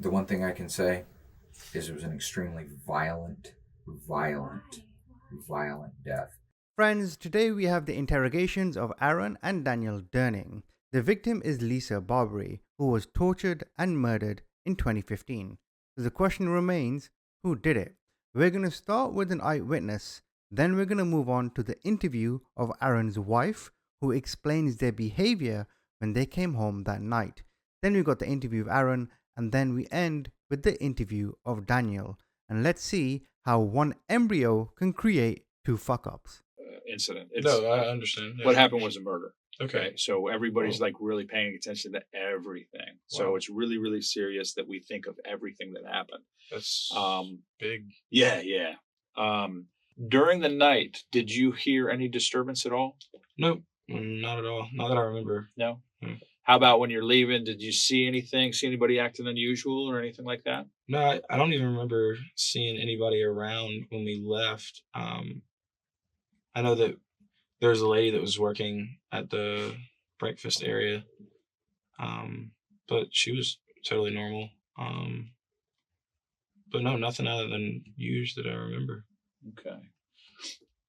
The one thing I can say is it was an extremely violent, violent death. Friends, today we have the interrogations of Aaron and Daniel Durning. The victim is Lisa Barberi, who was tortured and murdered in 2015. So the question remains, who did it? We're going to start with an eyewitness, then we're going to move on to the interview of Aaron's wife, who explains their behavior when they came home that night. Then we got the interview of Aaron, and then we end with the interview of Daniel. And let's see how one embryo can create two fuck ups. Incident. No, I understand. Yeah. What happened was a murder. Okay. So everybody's like really paying attention to everything. So Wow. it's really, really serious that we think of everything that happened. That's big. Yeah. During the night, did you hear any disturbance at all? Nope, not at all. Not that I remember. No. Hmm. How about when you're leaving? Did you see anything? See anybody acting unusual or anything like that? No, I don't even remember seeing anybody around when we left. I know that there was a lady that was working at the breakfast area, but she was totally normal. But no, nothing other than usual that I remember. Okay.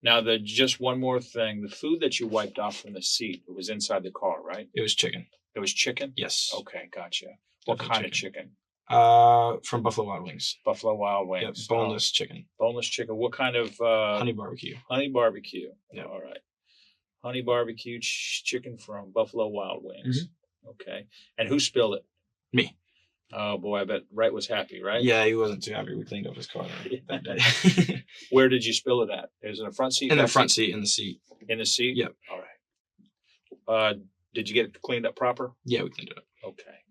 Now, just one more thing. The food that you wiped off from the seat, it was inside the car, right? It was chicken. It was chicken? Yes. Okay, gotcha. What kind of chicken? From Buffalo Wild Wings. Buffalo Wild Yep, Wings. boneless chicken. Boneless chicken. What kind of Honey barbecue. honey barbecue? Yeah. All right. Honey barbecue chicken from Buffalo Wild Wings. Okay. And who spilled it? Me. Oh boy, I bet Wright was happy, right? Yeah, he wasn't too happy. We cleaned up his car that day. Where did you spill it at? Is it in the front seat? In the front seat, in the seat. In the seat? Yep. All right. Did you get it cleaned up proper? Yeah, we cleaned it up. Okay.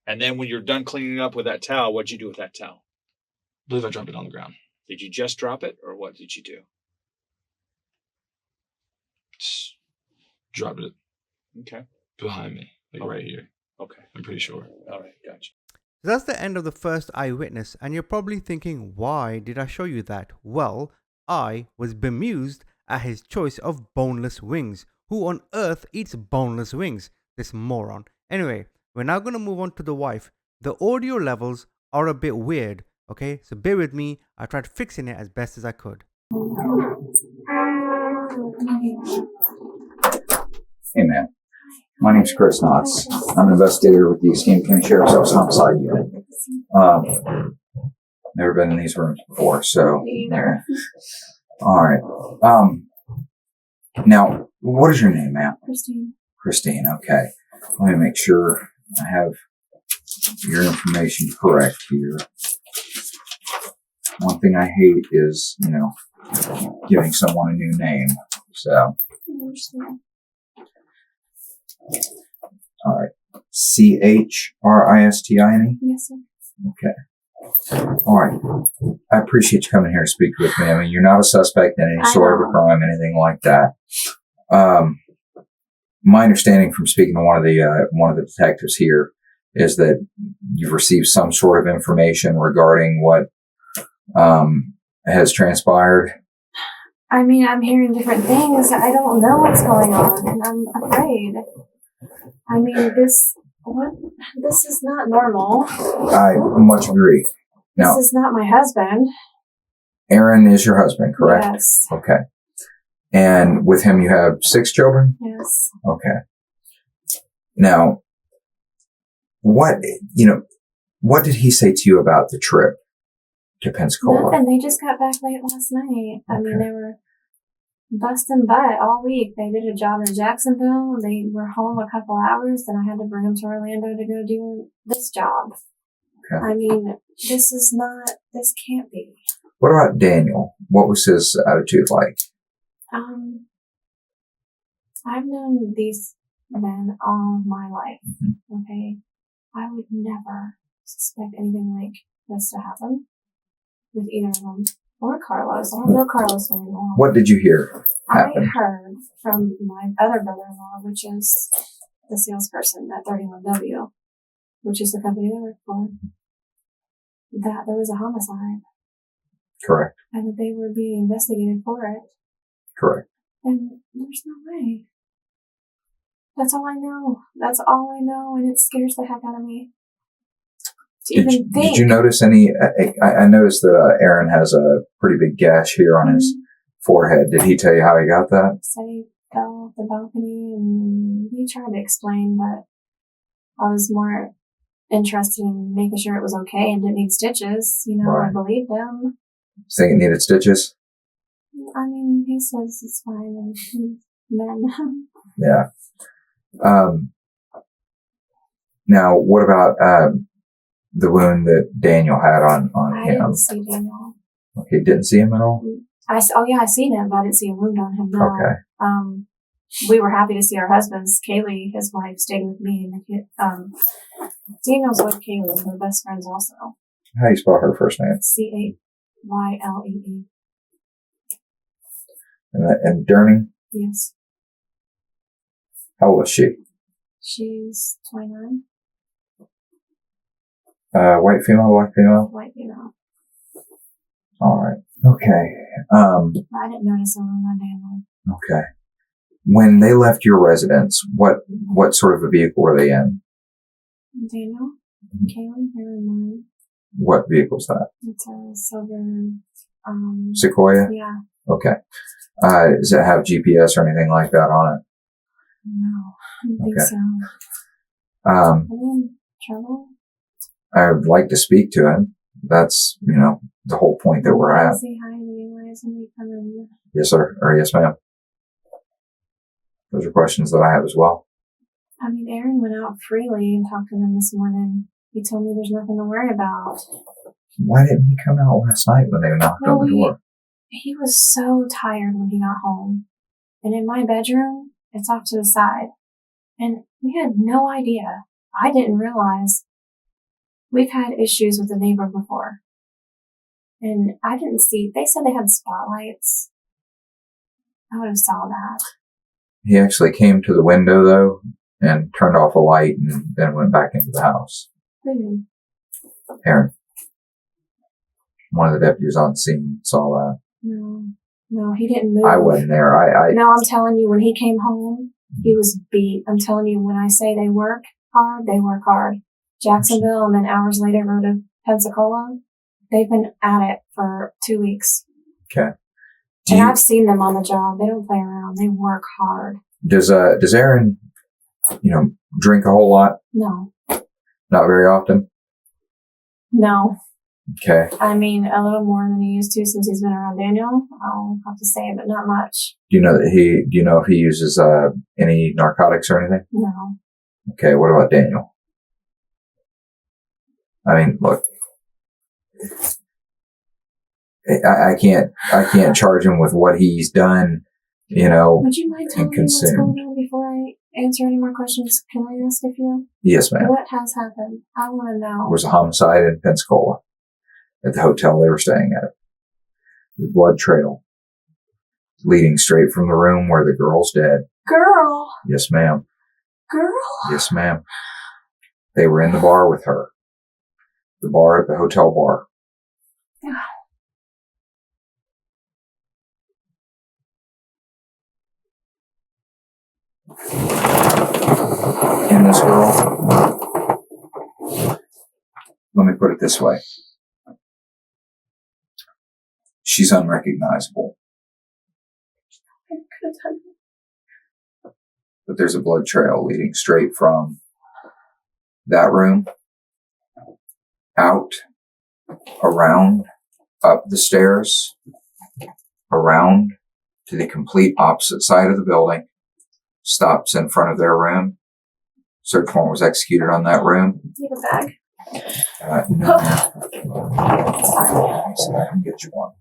And then when you're done cleaning up with that towel, what'd you do with that towel? I believe I dropped it on the ground. Did you just drop it, or what did you do? Just dropped it Okay. behind me, like right here. Okay. I'm pretty sure. All right. Gotcha. So that's the end of the first eyewitness, and you're probably thinking, why did I show you that? Well, I was bemused at his choice of boneless wings. Who on earth eats boneless wings? This moron. Anyway, we're now going to move on to the wife. The audio levels are a bit weird, okay? So bear with me. I tried fixing it as best as I could. Hey, man. My name's Chris Knotts. I'm an investigator with the Escambia County Sheriff's Office Homicide Unit. Never been in these rooms before, so. Either. All right. Now, what is your name, ma'am? Christine. Christine, okay. Let me make sure I have your information correct here. One thing I hate is, giving someone a new name. So, all right. Chrisistine? Yes, sir. Okay. All right. I appreciate you coming here to speak with me. I mean, you're not a suspect in any sort of a crime, anything like that. My understanding from speaking to one of the detectives here is that you've received some sort of information regarding what has transpired. I mean, I'm hearing different things. I don't know what's going on, and I'm afraid. I mean, this is not normal. I much agree. Now, this is not my husband. Aaron is your husband, correct? Yes. Okay. And with him, you have 6 children? Yes. Okay. Now, what did he say to you about the trip to Pensacola? Nothing. They just got back late last night. I mean, they were busting butt all week. They did a job in Jacksonville. They were home a couple hours, then I had to bring them to Orlando to go do this job. Okay. I mean, this can't be. What about Daniel? What was his attitude like? I've known these men all my life. Mm-hmm. Okay. I would never suspect anything like this to happen with either of them or Carlos. I don't know Carlos anymore. What did you hear happen? I heard from my other brother-in-law, which is the salesperson at 31W, which is the company they work for, that there was a homicide. Correct. And that they were being investigated for it. Correct. And there's no way. That's all I know. That's all I know, and it scares the heck out of me. to even think. Did you notice any? I noticed that Aaron has a pretty big gash here on his forehead. Did he tell you how he got that? Said he fell off the balcony, and he tried to explain, but I was more interested in making sure it was okay and didn't need stitches. You know, Right. I believed him. You think it needed stitches? I mean, he says it's fine, and then Yeah. Now, what about the wound that Daniel had on I him? didn't see Daniel. Okay, didn't see him at all? I seen him, but I didn't see a wound on him. No. Okay. We were happy to see our husbands. Kaylee, his wife, stayed with me, and the kid, Daniel's wife, Kaylee, we're best friends also. How do you spell her first name? Caylee. And Durning? Yes. How old is she? She's 29. White female, black female? White female. All right. Okay. I didn't notice a wound on Daniel. Okay. When they left your residence, what sort of a vehicle were they in? Daniel? Kaylee? They were in mine. What vehicle's that? It's a silver, Sequoia? yeah. Okay. Does it have GPS or anything like that on it? No, I don't think Okay. so. Um, Are they in trouble? I would like to speak to him. That's, the whole point that we're at. Say hi to me. Why isn't he coming? Yes, sir. Or yes, ma'am. Those are questions that I have as well. I mean, Aaron went out freely and talked to them this morning. He told me there's nothing to worry about. Why didn't he come out last night when they knocked on the door? He was so tired when he got home. And in my bedroom, it's off to the side. And we had no idea. I didn't realize we've had issues with the neighbor before. And I didn't see, they said they had spotlights. I would have saw that. He actually came to the window, though, and turned off a light and then went back into the house. Hmm. Aaron. One of the deputies on scene saw that. No, he didn't move. I wasn't there. No, I'm telling you, when he came home, he was beat. I'm telling you, when I say they work hard, they work hard. Jacksonville, and then hours later go to Pensacola. They've been at it for 2 weeks. Okay. And I've seen them on the job. They don't play around. They work hard. Does Aaron, drink a whole lot? No. Not very often? No. Okay. I mean, a little more than he used to since he's been around Daniel. I'll have to say, but not much. Do you know if he uses any narcotics or anything? No. Okay. What about Daniel? I mean, look, I can't charge him with what he's done, Would you mind telling me what's consumed. going on before I answer any more questions? Can I ask a few? Yes, ma'am. What has happened? I want to know. There was a homicide in Pensacola at the hotel they were staying at. The blood trail leading straight from the room where the girl's dead. Girl. Yes, ma'am. Girl. Yes, ma'am. They were in the bar with her. The bar at the hotel bar. And this girl, let me put it this way. She's unrecognizable. But there's a blood trail leading straight from that room, out, around, up the stairs, around to the complete opposite side of the building, stops in front of their room. Search warrant was executed on that room. Do you have a bag? No. Let me see if I can get you one.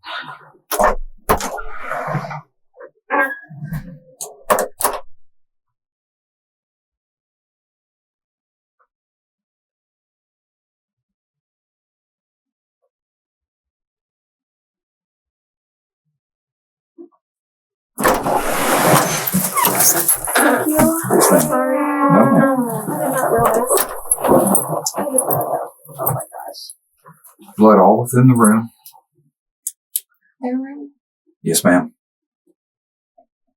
Thank you. I'm so sorry. No. I did not realize. Oh my gosh. Blood all within the room. Their room? Yes, ma'am.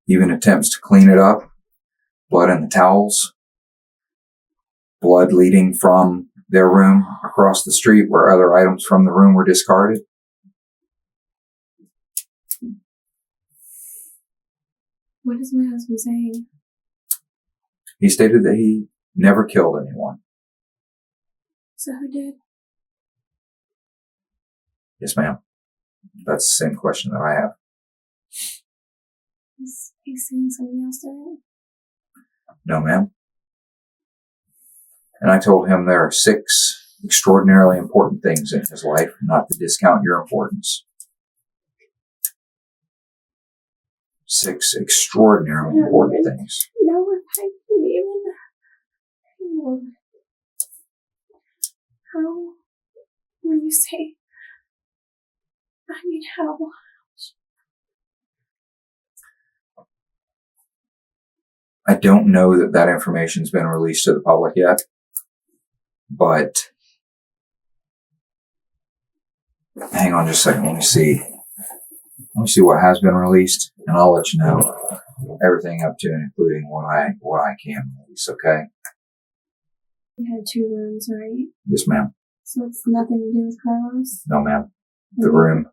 Even attempts to clean it up. Blood in the towels. Blood leading from their room across the street where other items from the room were discarded? What is my husband saying? He stated that he never killed anyone. So who did? Yes, ma'am. That's the same question that I have. Is he saying somebody else did it? No, ma'am. And I told him there are 6 extraordinarily important things in his life, not to discount your importance. 6 extraordinarily important things. No, if I can even. How? When you say. I mean, how? I don't know that that information's been released to the public yet, but hang on just a second. Let me see what has been released, and I'll let you know everything up to and including what I can release. Okay? You had 2 rooms, right? Yes, ma'am. So it's nothing to do with Carlos? No, ma'am. The room,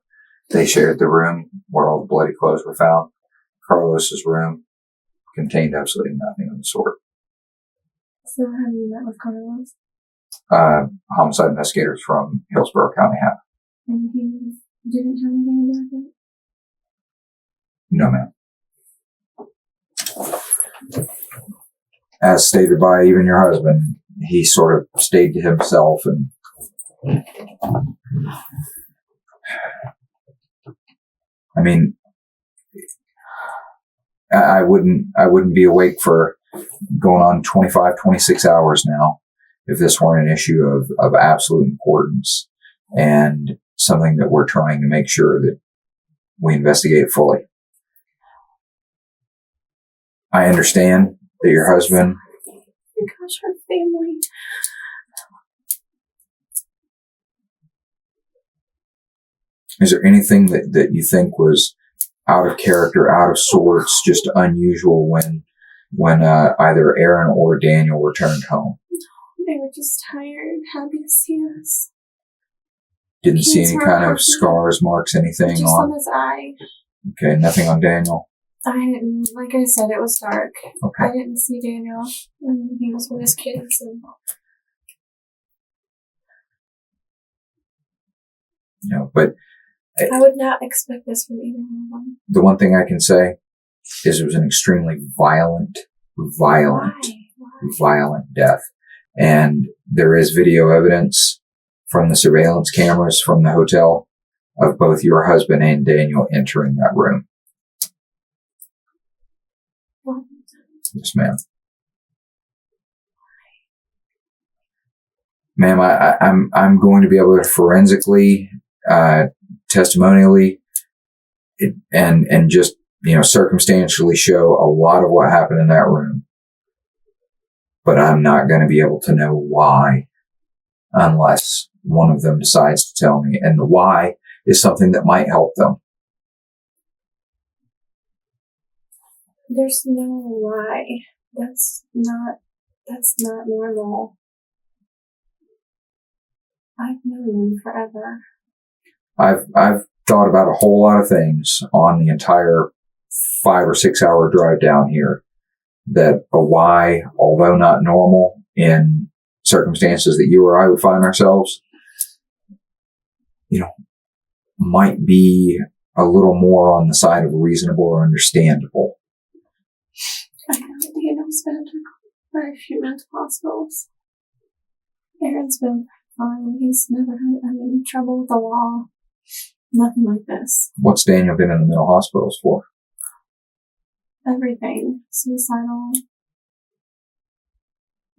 they shared the room where all the bloody clothes were found. Carlos's room contained absolutely nothing of the sort. So have you met with Carlos? Homicide investigators from Hillsborough County have. And he didn't have anything to do with it? No, ma'am. As stated by even your husband, he sort of stayed to himself, and I mean, I wouldn't be awake for going on 25, 26 hours now if this weren't an issue of absolute importance and something that we're trying to make sure that we investigate fully. I understand that your husband. Oh my gosh, our family. Is there anything that you think was out of character, out of sorts, just unusual when either Aaron or Daniel returned home? They were just tired, happy to see us. Didn't see Kids any were kind of happy. scars, marks, anything Just on his eye. Okay, nothing on Daniel. I didn't, like I said, it was dark. Okay. I didn't see Daniel, and he was with his kids. And But I would not expect this from either one of them. the one thing I can say is it was an extremely violent Why? death. And there is video evidence from the surveillance cameras from the hotel of both your husband and Daniel entering that room. What? Yes, ma'am. Ma'am, I'm going to be able to forensically, testimonially, and just, circumstantially show a lot of what happened in that room. But I'm not going to be able to know why unless one of them decides to tell me. And the why is something that might help them. There's no why. That's not normal. I've known him forever. I've thought about a whole lot of things on the entire 5 or 6 hour drive down here that a why, although not normal in circumstances that you or I would find ourselves, might be a little more on the side of reasonable or understandable. I know Daniel's been to quite a few mental hospitals. Aaron's been fine. He's never had trouble with the law. Nothing like this. What's Daniel been in the mental hospitals for? Everything. Suicidal.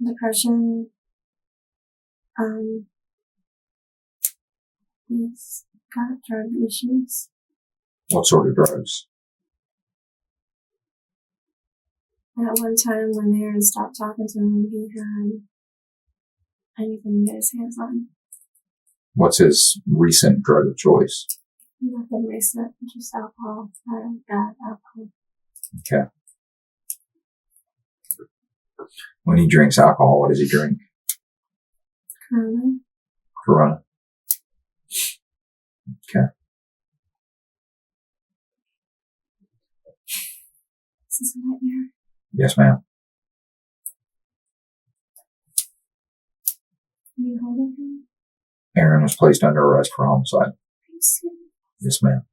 Depression. He's got drug issues. What sort of drugs? At one time when Aaron stopped talking to him, he had anything to get his hands on. What's his recent drug of choice? Nothing recent, just alcohol. Bad alcohol. Okay. When he drinks alcohol, what does he drink? Corona. Corona. Okay. This is a nightmare. Yes, ma'am. Are you holding him? Aaron was placed under arrest for homicide. Are you serious? Yes, ma'am.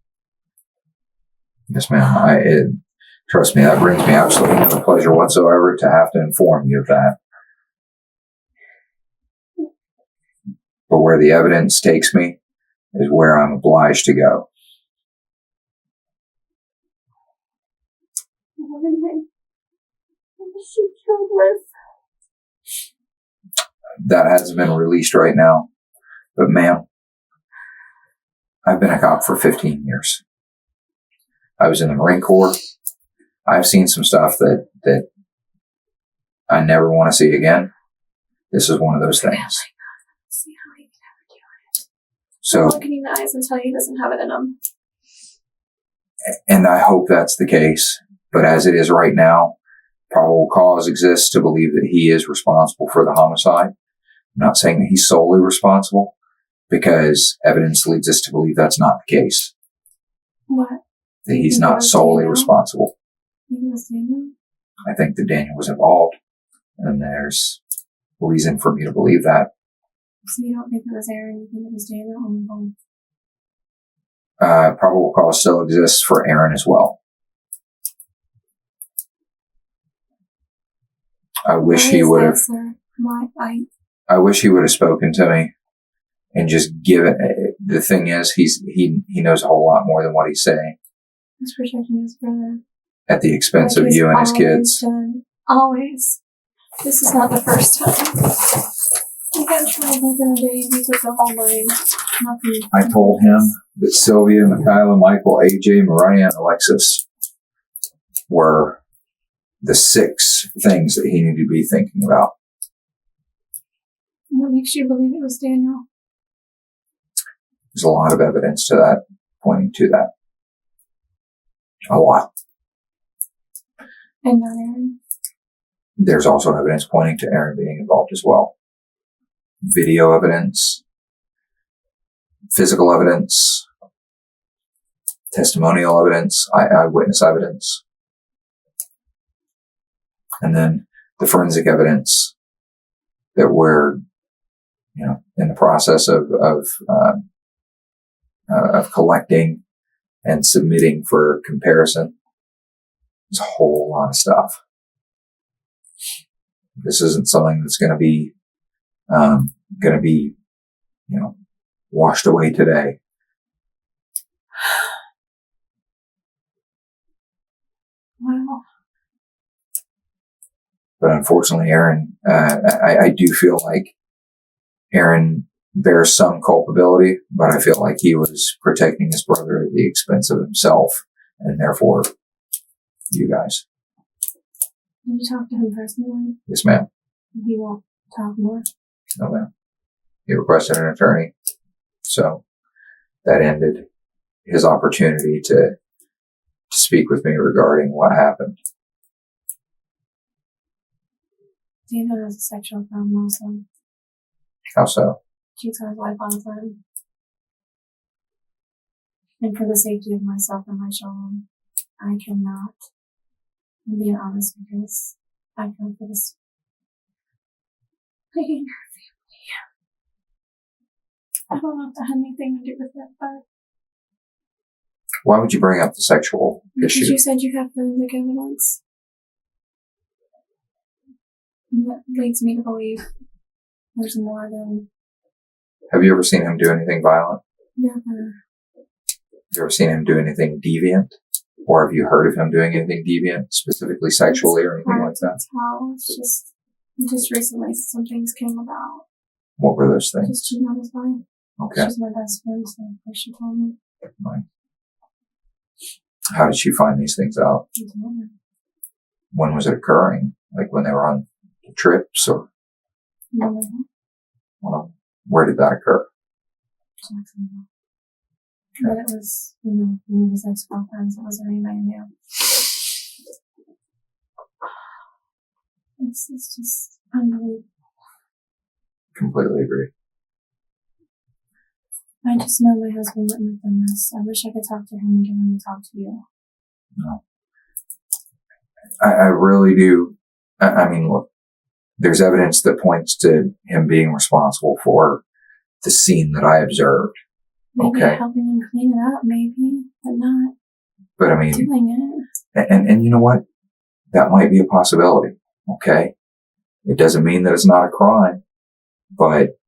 Yes, ma'am. Trust me, that brings me absolutely no pleasure whatsoever to have to inform you of that. But where the evidence takes me is where I'm obliged to go. Everything. She killed Liz. That hasn't been released right now. But ma'am, I've been a cop for 15 years. I was in the Marine Corps. I've seen some stuff that I never want to see again. This is one of those things. See how he can ever do it. So, Look him in the eyes and tell you he doesn't have it in him. and I hope that's the case. But as it is right now, probable cause exists to believe that he is responsible for the homicide. I'm not saying that he's solely responsible, because evidence leads us to believe that's not the case. What? That he's You not think solely Daniel? responsible. You think it was Daniel? I think that Daniel was involved, and there's reason for me to believe that. So you don't think it was Aaron, you think it was Daniel on the phone? Probable cause still exists for Aaron as well. I wish Why he is would that, have. sir? Why? I wish he would have spoken to me and just given. The thing is, he knows a whole lot more than what he's saying, He's protecting his brother. at the expense Like of he's you and his always kids. done. Always. This is not the first time. He got trouble back in the day. He took the whole line. Nothing. I told him that Sylvia, Michaela, Michael, AJ, Mariah, and Alexis were the 6 things that he needed to be thinking about. What makes you believe it was Daniel? There's a lot of evidence to that, pointing to that. A lot. And not Aaron? There's also evidence pointing to Aaron being involved as well. Video evidence, physical evidence, testimonial evidence, eyewitness evidence, and then the forensic evidence that we're, in the process of collecting and submitting for comparison. There's a whole lot of stuff. This isn't something that's going to be, washed away today. Wow. But unfortunately, Aaron, I do feel like Aaron bears some culpability, but I feel like he was protecting his brother at the expense of himself, and therefore you guys. Did you talk to him personally? Yes, ma'am. He won't talk more. No, ma'am. He requested an attorney, so that ended his opportunity to speak with me regarding what happened. Daniel has a sexual problem also. How so? Cheats on his wife all the time. And for the safety of myself and my children, I cannot. I'm being honest because I feel for this. I hate her family. I don't know if that had anything to do with it, but Why would you bring up the sexual because issue? you said you have forensic evidence. That leads me to believe there's more than Have you ever seen him do anything violent? never. Have you ever seen him do anything deviant? Or have you heard of him doing anything deviant, specifically sexually or anything like that? It's just recently some things came about. What were those things? Just cheating on his wife. Okay. She's my best friend, so of course she told me. Right. How did she find these things out? She told me. When was it occurring? Like when they were on trips or No, where did that occur? Jacksonville. But it was, one of his ex-girlfriends. It wasn't anybody new. It's just unbelievable. Completely agree. I just know my husband wouldn't have done this. I wish I could talk to him and get him to talk to you. No. I really do. I mean, look, there's evidence that points to him being responsible for the scene that I observed. Maybe Okay. helping him clean it up, maybe, but not But I mean, doing it. and you know what? That might be a possibility. Okay. It doesn't mean that it's not a crime, but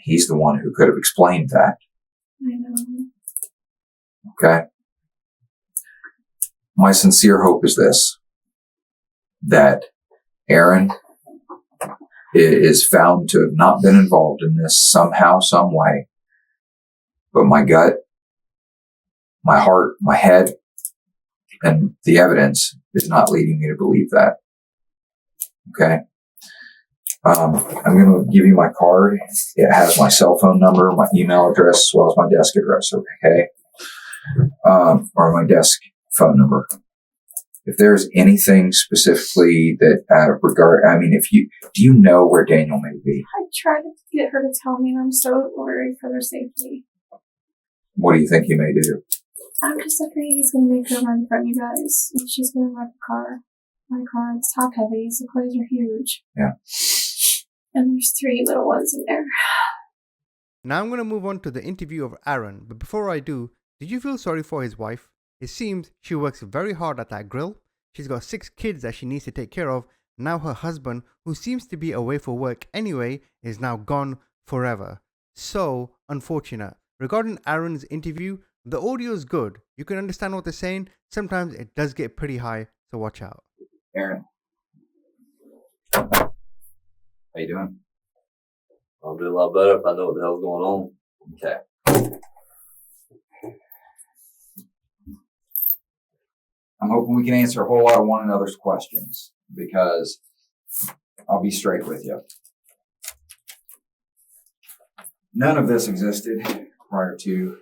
he's the one who could have explained that. I know. Okay. My sincere hope is this, that Aaron is found to have not been involved in this somehow, some way. But my gut, my heart, my head, and the evidence is not leading me to believe that. Okay. I'm going to give you my card. It has my cell phone number, my email address, as well as my desk address. Okay. Or my desk phone number. If there's anything specifically that do you know where Daniel may be? I tried to get her to tell me, and I'm so worried for their safety. What do you think he may do? I'm just afraid he's going to make her run from you guys. And she's going to wreck the car. My car, it's top heavy, so the clothes are huge. Yeah. And there's 3 little ones in there. Now I'm going to move on to the interview of Aaron, but before I do, did you feel sorry for his wife? It seems she works very hard at that grill. She's got 6 kids that she needs to take care of. Now her husband, who seems to be away for work anyway, is now gone forever. So unfortunate. Regarding Aaron's interview, the audio is good. You can understand what they're saying. Sometimes it does get pretty high, so watch out. Aaron. How you doing? I'll do a lot better if I know what the hell's going on. Okay. I'm hoping we can answer a whole lot of one another's questions, because I'll be straight with you. None of this existed prior to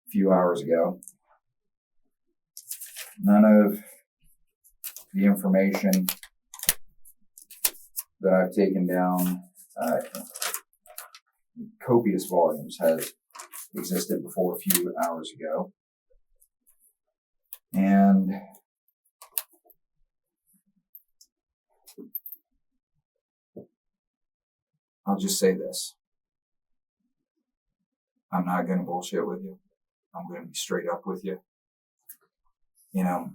a few hours ago. None of the information that I've taken down, copious volumes, has existed before a few hours ago. And I'll just say this. I'm not going to bullshit with you. I'm going to be straight up with you. You know,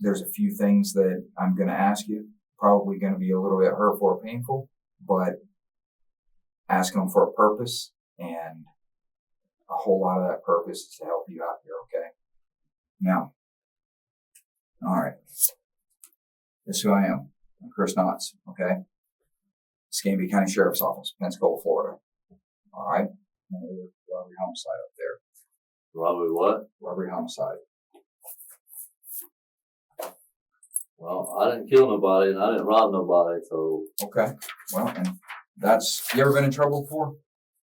there's a few things that I'm going to ask you, probably going to be a little bit hurtful or painful, but asking them for a purpose, and a whole lot of that purpose is to help you out here, okay? Now, all right. This is who I am. I'm Chris Knotts, okay? Escambia County Sheriff's Office, Pensacola, Florida. All right? Robbery homicide up there. Robbery what? Robbery homicide. Well, I didn't kill nobody and I didn't rob nobody, so. Okay. Well, and you ever been in trouble before?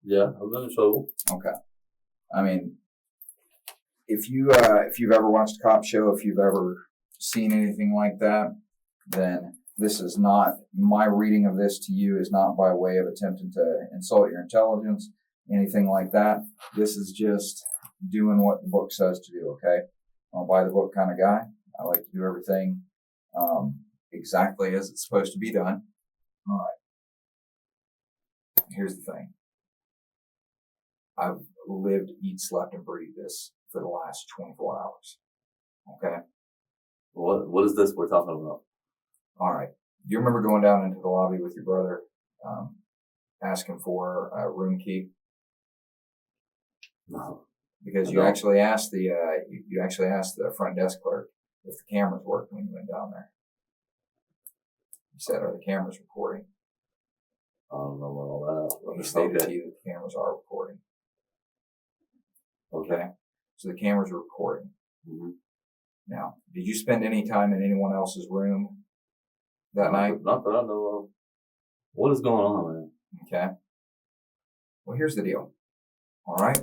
Yeah, I've been in trouble. Okay. I mean, if you've ever watched a cop show, if you've ever seen anything like that, then this is not, my reading of this to you is not by way of attempting to insult your intelligence, anything like that. This is just doing what the book says to do, okay? I'm a by the book kind of guy. I like to do everything exactly as it's supposed to be done. All right. Here's the thing. I've lived, eat, slept, and breathed this for the last 24 hours. Okay? What is this we're talking about? All right. Do you remember going down into the lobby with your brother, asking for a room key? No. Because you actually asked the front desk clerk if the cameras worked when you went down there. You said, "Are the cameras recording?" I don't know about all that. He stated to you that the cameras are recording. Okay? So the cameras are recording. Mm-hmm. Now, did you spend any time in anyone else's room that night? Not that I know of. What is going on, man? Okay. Well, here's the deal. All right?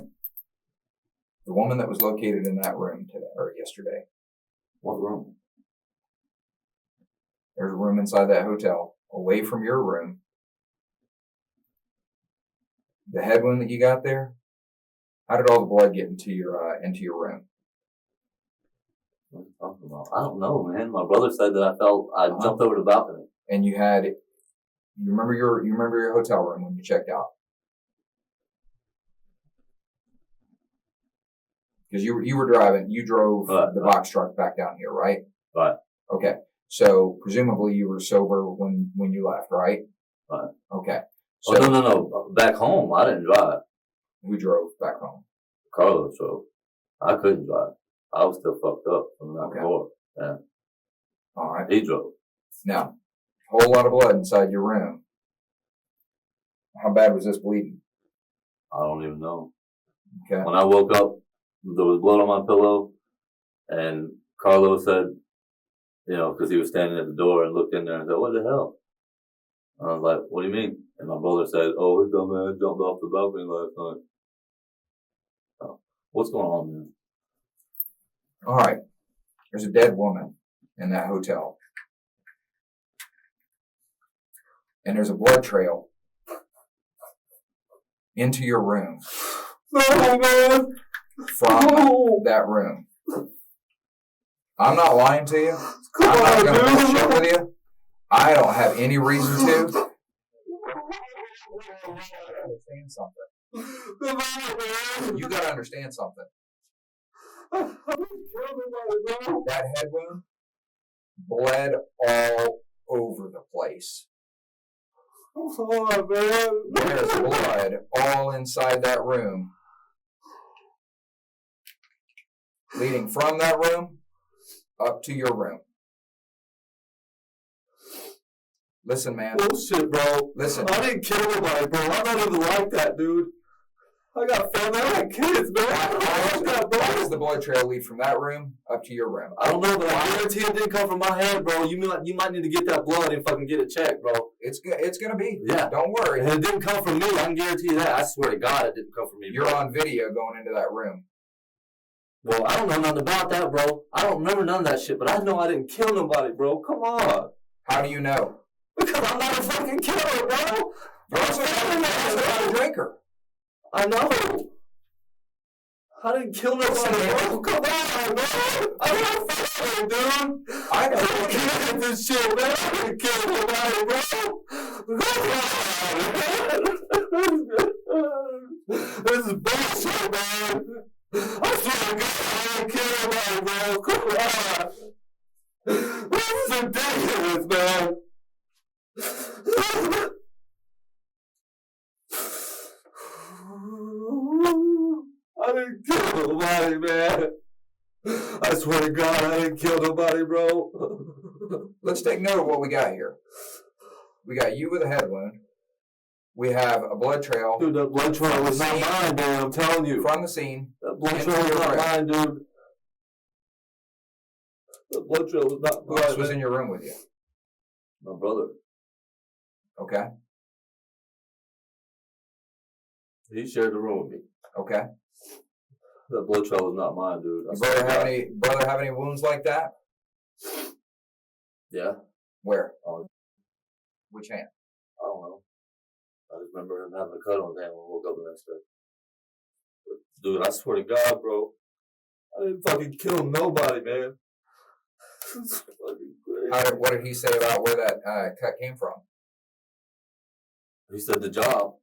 The woman that was located in that room today, or yesterday. What room? There's a room inside that hotel, away from your room, The head wound that you got there. How did all the blood get into your room? What are you talking about? I don't know, man. My brother said that I jumped over the balcony. And you remember your hotel room when you checked out? Because you drove the box truck back down here, right? Right. Okay. So presumably you were sober when you left, right? Right. Okay. So, no. Back home, I didn't drive. Who drove back home? Carlos drove. I couldn't drive. I was still fucked up from that before. Yeah. All right. He drove. Now, whole lot of blood inside your room. How bad was this bleeding? I don't even know. Okay. When I woke up, there was blood on my pillow, and Carlos said, because he was standing at the door and looked in there and said, "What the hell?" And I was like, "What do you mean?" And my brother said, "Oh, his dumbass jumped off the balcony last night." So, what's going on, man? All right. There's a dead woman in that hotel. And there's a blood trail into your room from that room. I'm not lying to you. I'm not going to bullshit with you. I don't have any reason to. Understand something. You got to understand something. That head wound bled all over the place. There's blood all inside that room, leading from that room up to your room. Listen, man. Bullshit, bro. Listen. I didn't kill nobody, bro. I'm not even like that, dude. I got family. I got kids, man. How does the blood trail lead from that room up to your room? I don't know, but I guarantee it didn't come from my head, bro. You might need to get that blood and fucking get it checked, bro. It's gonna be. Yeah. Don't worry. And it didn't come from me. I can guarantee you that. I swear to God, it didn't come from me. You're on video going into that room. Well, I don't know nothing about that, bro. I don't remember none of that shit, but I know I didn't kill nobody, bro. Come on. How do you know? Because I'm not a fucking killer, bro. You're also not a drinker. I know. I didn't kill nobody, bro. Come on, man. I'm not fucking, dude. I know. I'm killing this shit, man. I didn't kill nobody, bro. This is bullshit, man. I swear to God, I didn't kill nobody, bro. Come on. This is ridiculous, man. I didn't kill nobody, man. I swear to God, I didn't kill nobody, bro. Let's take note of what we got here. We got you with a head wound. We have a blood trail. Dude, that blood trail was not mine, man. I'm telling you. From the scene. That blood trail was not mine, dude. That blood trail was not mine. Who else was in your room with you? My brother. Okay. He shared the room with me. Okay. That blood trail was not mine, dude. Your brother have any wounds like that? Yeah. Where? Which hand? I don't know. I just remember him having a cut on his hand when I woke up the next day. But, dude, I swear to God, bro, I didn't fucking kill nobody, man. It's fucking crazy. What did he say about where that cut came from? He said the job.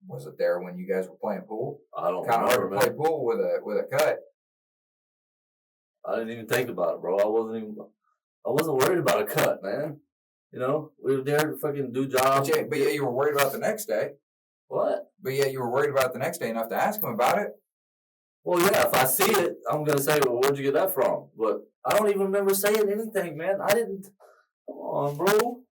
Was it there when you guys were playing pool? I don't Kind of hard remember, to play man. pool with a cut. I didn't even think about it, bro. I wasn't worried about a cut, man. You know, we were there to fucking do jobs. But yeah, you were worried about the next day. What? But yeah, you were worried about the next day enough to ask him about it. Well, yeah, if I see it, I'm going to say, well, where'd you get that from? But I don't even remember saying anything, man. I didn't. Come on, bro.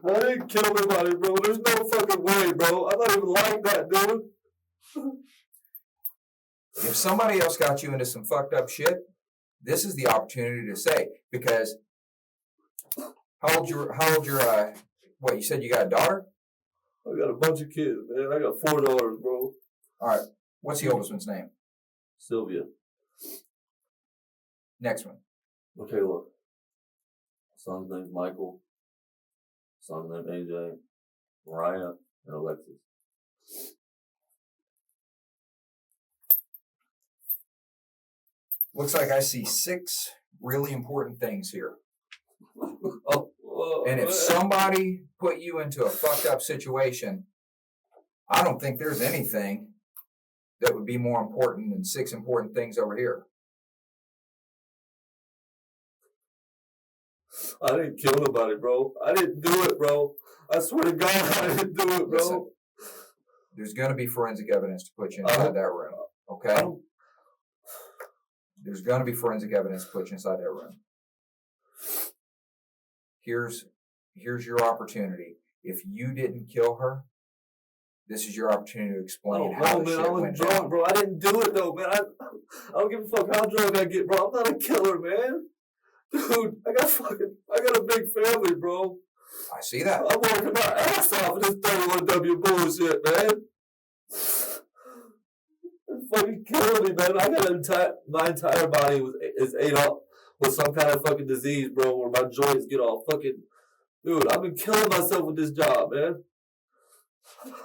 I didn't kill nobody, bro. There's no fucking way, bro. I'm not even like that, dude. If somebody else got you into some fucked up shit, this is the opportunity to say, because how old your what, you said you got a daughter? I got a bunch of kids, man. I got 4 daughters, bro. All right. What's the oldest one's name? Sylvia. Next one. Okay, look. Son's name's Michael. Son's name AJ, Mariah, and Alexis. Looks like I see 6 really important things here. And if somebody put you into a fucked up situation, I don't think there's anything that would be more important than 6 important things over here. I didn't kill nobody, bro. I didn't do it, bro. I swear to God, I didn't do it, bro. Listen, there's going to be forensic evidence to put you inside that room, okay? There's going to be forensic evidence to put you inside that room. Here's your opportunity. If you didn't kill her, this is your opportunity to explain how the shit I was went drunk, down. bro. I didn't do it, though, man. I don't give a fuck how drunk I get, bro. I'm not a killer, man. Dude, I got a big family, bro. I see that. I'm working my ass off in this 31W bullshit, man. It's fucking killing me, man. I got my entire body is ate up with some kind of fucking disease, bro, where my joints get all fucking. Dude, I've been killing myself with this job, man.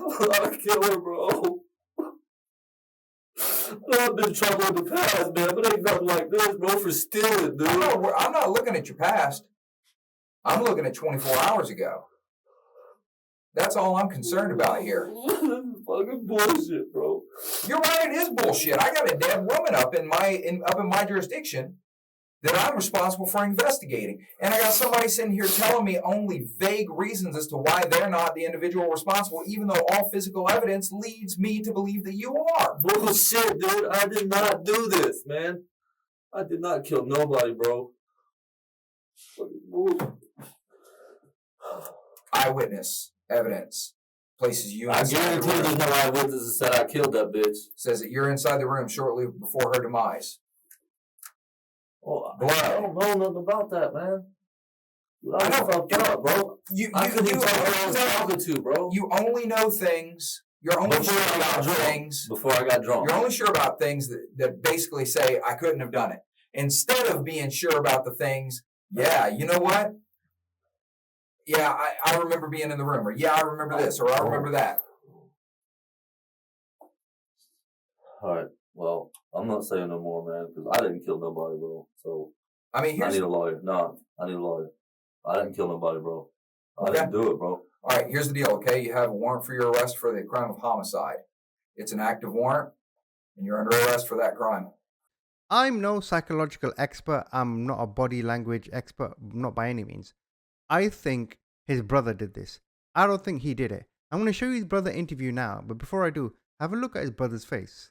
I'm not a killer, bro. I've been in trouble in the past, man, but ain't nothing like this, bro, for stealing, dude. I'm not looking at your past. I'm looking at 24 hours ago. That's all I'm concerned about here. This is fucking bullshit, bro. You're right, it is bullshit. I got a dead woman up in my jurisdiction that I'm responsible for investigating. And I got somebody sitting here telling me only vague reasons as to why they're not the individual responsible, even though all physical evidence leads me to believe that you are. Bullshit, dude. I did not do this, man. I did not kill nobody, bro. Fucking bullshit. Eyewitness evidence places you I inside guarantee the room. there's no eyewitnesses that said I killed that bitch. Says that you're inside the room shortly before her demise. Oh, Blood. I don't know nothing about that, man. Dude, I know. was fucked up, bro. I couldn't even tell who I was talking to, bro. You only know things. You're only Before sure I got about drunk. things. Before I got drunk. You're only sure about things that basically say, I couldn't have done it. Instead of being sure about the things, yeah, you know what? Yeah, I remember being in the room. Or yeah, I remember this. Or I remember that. All right. Well, I'm not saying no more, man, because I didn't kill nobody, bro. So I mean, I need a lawyer. No, I need a lawyer. I didn't kill nobody, bro. I didn't do it, bro. All right, here's the deal, okay? You have a warrant for your arrest for the crime of homicide. It's an active warrant, and you're under arrest for that crime. I'm no psychological expert. I'm not a body language expert, not by any means. I think his brother did this. I don't think he did it. I'm going to show you his brother interview now, but before I do, have a look at his brother's face.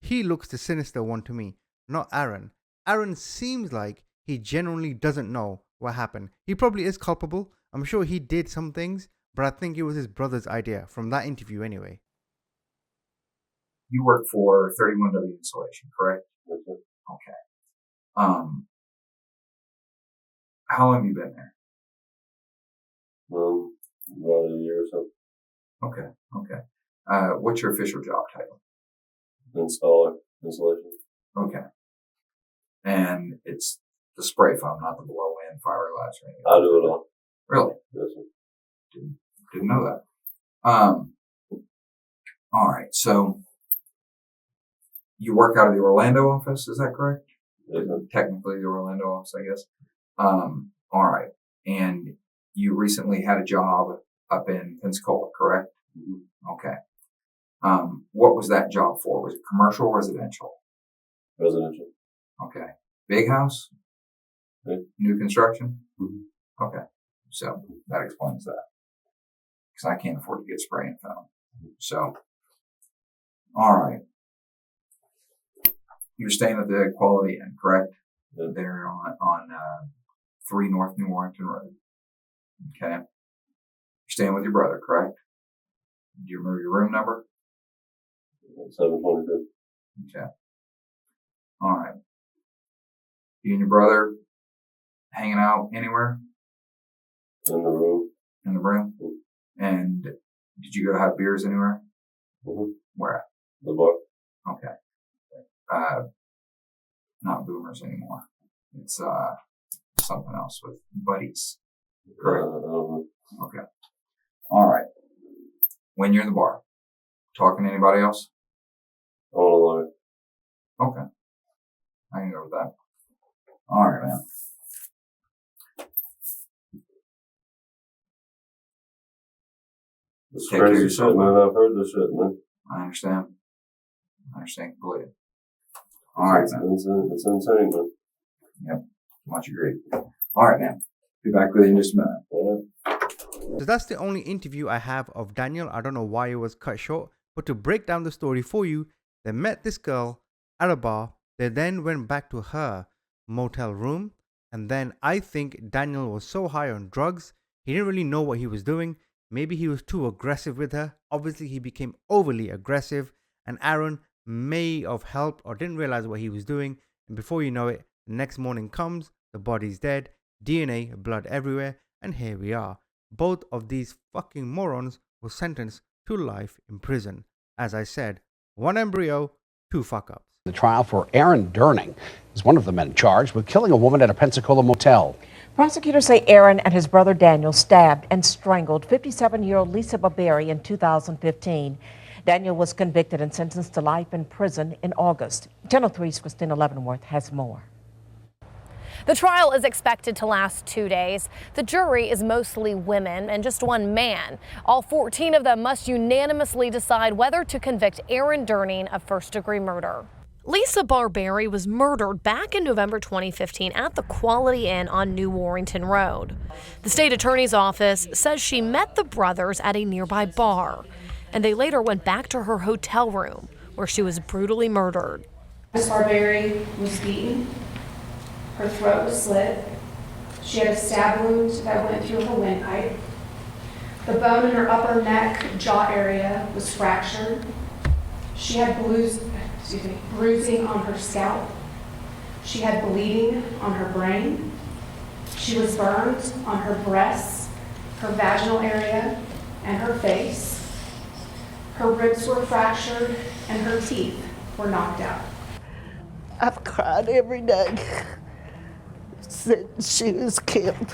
He looks the sinister one to me, not Aaron. Aaron seems like he genuinely doesn't know what happened. He probably is culpable. I'm sure he did some things, but I think it was his brother's idea from that interview anyway. You work for 31W Insulation, correct? Okay. How long have you been there? About a year or so. Okay. What's your official job title? Installer, insulation. Okay. And it's the spray foam, not the blow-in fiberglass or anything. I do it all. Really? Yes, sir. Didn't know that. All right. So you work out of the Orlando office, is that correct? Yes, sir. Technically the Orlando office, I guess. All right. And you recently had a job up in Pensacola, correct? Mm-hmm. Okay. What was that job for? Was it commercial or residential? Residential. Okay. Big house? Big. New construction? Mm-hmm. Okay. So that explains that. Because I can't afford to get spray and foam. So, all right. You're staying at the Quality Inn, correct? Yeah. There on 3 North New Warrington Road. Okay. You're staying with your brother, correct? Do you remember your room number? 722. Okay. All right. You and your brother hanging out anywhere? In the room. In the room? And did you go have beers anywhere? Mm-hmm. Where at? The bar. Okay. Not Boomers anymore. It's something else with buddies. Correct. Uh, Okay. All right. When you're in the bar, talking to anybody else? all alone. Okay. I can go with that. All right, man. It's Take care of crazy yourself, shit, man. I've heard this shit, man. I understand. I understand completely. All right, man. It's insane, man. Yep. Much agreed. All right, man. Be back with you in just a minute. Yeah. So that's the only interview I have of Daniel. I don't know why it was cut short, but to break down the story for you, they met this girl at a bar. They then went back to her motel room, and then I think Daniel was so high on drugs, he didn't really know what he was doing. Maybe he was too aggressive with her. Obviously, he became overly aggressive, and Aaron may have helped or didn't realize what he was doing. And before you know it, the next morning comes, the body's dead, DNA, blood everywhere, and here we are. Both of these fucking morons were sentenced to life in prison. As I said, one embryo, two fuck-ups. The trial for Aaron Durning is one of the men charged with killing a woman at a Pensacola motel. Prosecutors say Aaron and his brother Daniel stabbed and strangled 57-year-old Lisa Barberi in 2015. Daniel was convicted and sentenced to life in prison in August. Channel 3's Christina Leavenworth has more. The trial is expected to last 2 days. The jury is mostly women and just one man. All 14 of them must unanimously decide whether to convict Aaron Durning of first-degree murder. Lisa Barberi was murdered back in November 2015 at the Quality Inn on New Warrington Road. The state attorney's office says she met the brothers at a nearby bar, and they later went back to her hotel room where she was brutally murdered. Ms. Barberi was beaten. Her throat was slit. She had a stab wound that went through her windpipe. The bone in her upper neck, jaw area was fractured. She had bruising on her scalp. She had bleeding on her brain. She was burned on her breasts, her vaginal area, and her face. Her ribs were fractured and her teeth were knocked out. I've cried every day since she was killed.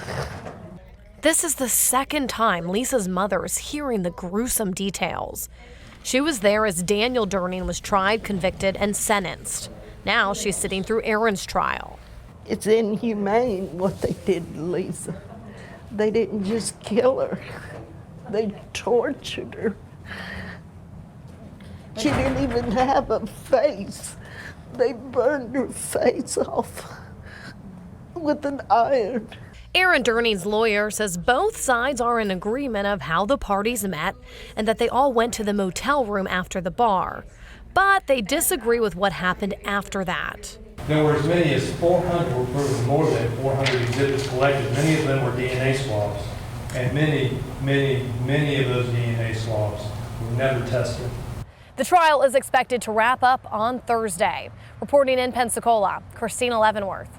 This is the second time Lisa's mother is hearing the gruesome details. She was there as Daniel Durning was tried, convicted, and sentenced. Now she's sitting through Aaron's trial. It's inhumane what they did to Lisa. They didn't just kill her, they tortured her. She didn't even have a face. They burned her face off with an iron. Aaron Durning's lawyer says both sides are in agreement of how the parties met and that they all went to the motel room after the bar. But they disagree with what happened after that. There were as many as 400 were proven, more than 400 exhibits collected. Many of them were DNA swabs. And many of those DNA swabs were never tested. The trial is expected to wrap up on Thursday. Reporting in Pensacola, Christina Leavenworth.